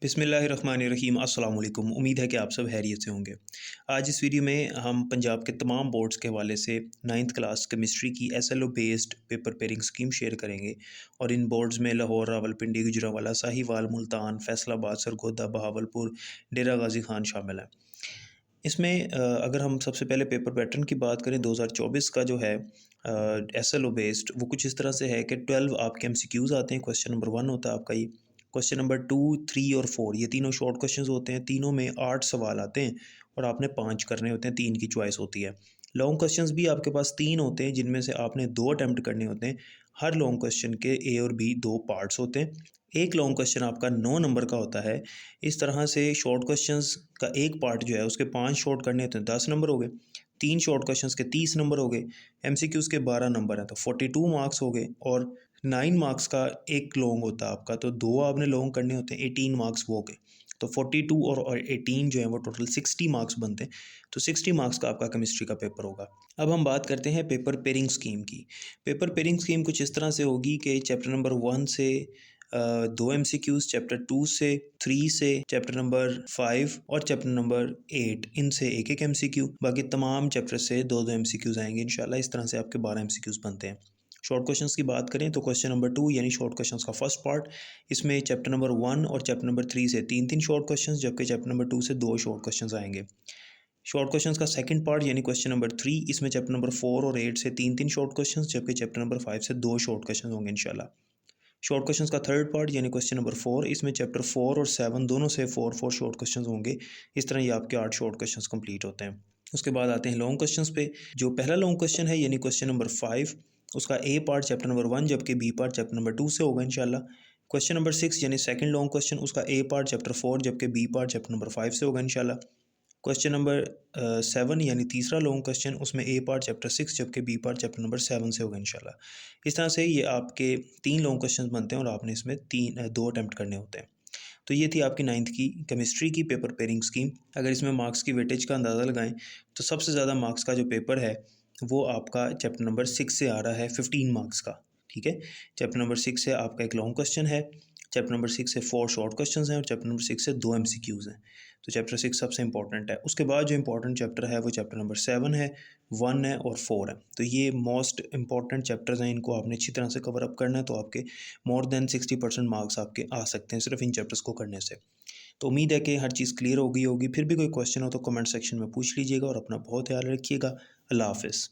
बिस्मिल्लाहिर्रहमानिर्रहीम अस्सलाम वालेकुम। उम्मीद है कि आप सब खैरियत से होंगे। आज इस वीडियो में हम पंजाब के तमाम बोर्ड्स के हवाले से 9th क्लास केमिस्ट्री की SLO based paper pairing scheme share करेंगे और इन बोर्ड्स में लाहौर, रावलपिंडी, गुजरांवाला, साहिवाल, मुल्तान, फैसलाबाद, सरगोदा, बहावलपुर, डेरा गाजी खान शामिल है। इसमें अगर हम सबसे पहले पेपर पैटर्न की बात करें 2024 का जो है एसएलओ बेस्ड, वो कुछ इस तरह से है कि 12 आपके एमसीक्यूज़ आते हैं। क्वेश्चन नंबर 1 होता है आपका ये, क्वेश्चन नंबर 2, 3 और 4 ये तीनों शॉर्ट क्वेश्चंस होते हैं। तीनों में 8 सवाल आते हैं और आपने 5 करने होते हैं, 3 की चॉइस होती है। लॉन्ग क्वेश्चंस भी आपके पास 3 होते हैं, जिनमें से आपने 2 अटैम्प्ट करने होते हैं। हर लॉन्ग क्वेश्चन के ए और बी 2 पार्ट्स होते हैं। एक लॉन्ग क्वेश्चन आपका 9 नंबर का होता है। इस तरह से शॉर्ट क्वेश्चंस का एक पार्ट जो है उसके 5 शॉर्ट करने होते हैं, 10 नंबर हो गए। 3 शॉर्ट क्वेश्चंस के 30 नंबर हो गए। एमसीक्यूज़ के 12 नंबर हैं, तो 42 मार्क्स हो गए। और 9 मार्क्स का एक लॉन्ग होता है आपका, तो 2 आपने लॉन्ग करने होते हैं, 18 मार्क्स वो हो गए। तो 42 और 18 जो है वो टोटल 60 मार्क्स बनते हैं। तो 60 मार्क्स का आपका केमिस्ट्री का पेपर होगा। अब हम बात करते हैं पेपर पेयरिंग स्कीम की। पेपर पेयरिंग स्कीम कुछ इस तरह से होगी कि चैप्टर नंबर 1 से 2 एमसीक्यूज़, चैप्टर 2 से 3 से, चैप्टर नंबर 5 और चैप्टर नंबर 8 इनसे एक एक एमसीक्यू, बाकी तमाम चैप्टर से 2-2 एमसीक्यूज़ आएंगे इंशाल्लाह। इस तरह से आपके 12 एमसीक्यूज़ बनते हैं। शॉर्ट क्वेश्चंस की बात करें तो क्वेश्चन नंबर 2 यानी शॉर्ट क्वेश्चंस का फर्स्ट पार्ट, इसमें चैप्टर नंबर 1 और चैप्टर नंबर 3 से 3-3 शॉर्ट क्वेश्चंस, जबकि चैप्टर नंबर 2 से 2 शॉर्ट क्वेश्चंस आएंगे। शॉर्ट क्वेश्चंस का सेकंड पार्ट यानी क्वेश्चन नंबर 3, इसमें चैप्टर नंबर 4 और 8 से 3-3 शॉर्ट क्वेश्चंस, जबकि चैप्टर नंबर 5 से 2 शॉर्ट क्वेश्चंस होंगे इंशाल्लाह। शॉर्ट क्वेश्चंस का थर्ड पार्ट यानी क्वेश्चन नंबर 4, इसमें चैप्टर 4 और 7 दोनों से 4-4 शॉर्ट क्वेश्चंस होंगे। इस तरह ये आपके 8 शॉर्ट क्वेश्चंस कंप्लीट होते हैं। उसके बाद आते हैं लॉन्ग क्वेश्चंस पे। जो पहला लॉन्ग क्वेश्चन है यानी क्वेश्चन नंबर 5, उसका ए पार्ट चैप्टर नंबर 1, जबकि बी पार्ट चैप्टर नंबर 2 से होगा इंशाल्लाह। क्वेश्चन नंबर 6 यानी सेकंड लॉन्ग क्वेश्चन, उसका ए पार्ट चैप्टर 4, जबकि बी पार्ट चैप्टर नंबर 5 से होगा इंशाल्लाह। क्वेश्चन नंबर 7 यानी तीसरा लॉन्ग क्वेश्चन, उसमें ए पार्ट चैप्टर 6, जबकि बी पार्ट चैप्टर नंबर 7 से होगा इंशाल्लाह। इस तरह से ये आपके 3 लॉन्ग क्वेश्चन बनते हैं और आपने इसमें 2 अटैम्प्ट करने होते हैं। तो ये थी आपकी 9th की केमिस्ट्री की पेपर पेयरिंग स्कीम। अगर इसमें मार्क्स की वेटेज का अंदाज़ा लगाएं तो सबसे ज़्यादा मार्क्स का जो पेपर है वो आपका चैप्टर नंबर 6 से आ रहा है, 15 मार्क्स का। ठीक है, चैप्टर नंबर 6 से आपका एक लॉन्ग क्वेश्चन है, चैप्टर नंबर 6 से 4 शॉर्ट क्वेश्चंस हैं और चैप्टर नंबर 6 से 2 एमसीक्यूज़ हैं। तो चैप्टर 6 सबसे इंपॉर्टेंट है। उसके बाद जो इंपॉर्टेंट चैप्टर है वो चैप्टर नंबर 7 है, 1 है और 4 है। तो ये मोस्ट इंपॉर्टेंट चैप्टर्स हैं, इनको आपने अच्छी तरह से कवर अप करना है, तो आपके मोर देन 60% मार्क्स आपके आ सकते हैं सिर्फ इन चैप्टर्स को करने से। तो उम्मीद है कि हर चीज़ क्लियर हो गई होगी। फिर भी कोई क्वेश्चन हो तो कमेंट सेक्शन में पूछ लीजिएगा और अपना बहुत ख्याल रखिएगा। अल्लाह हाफ़िज़।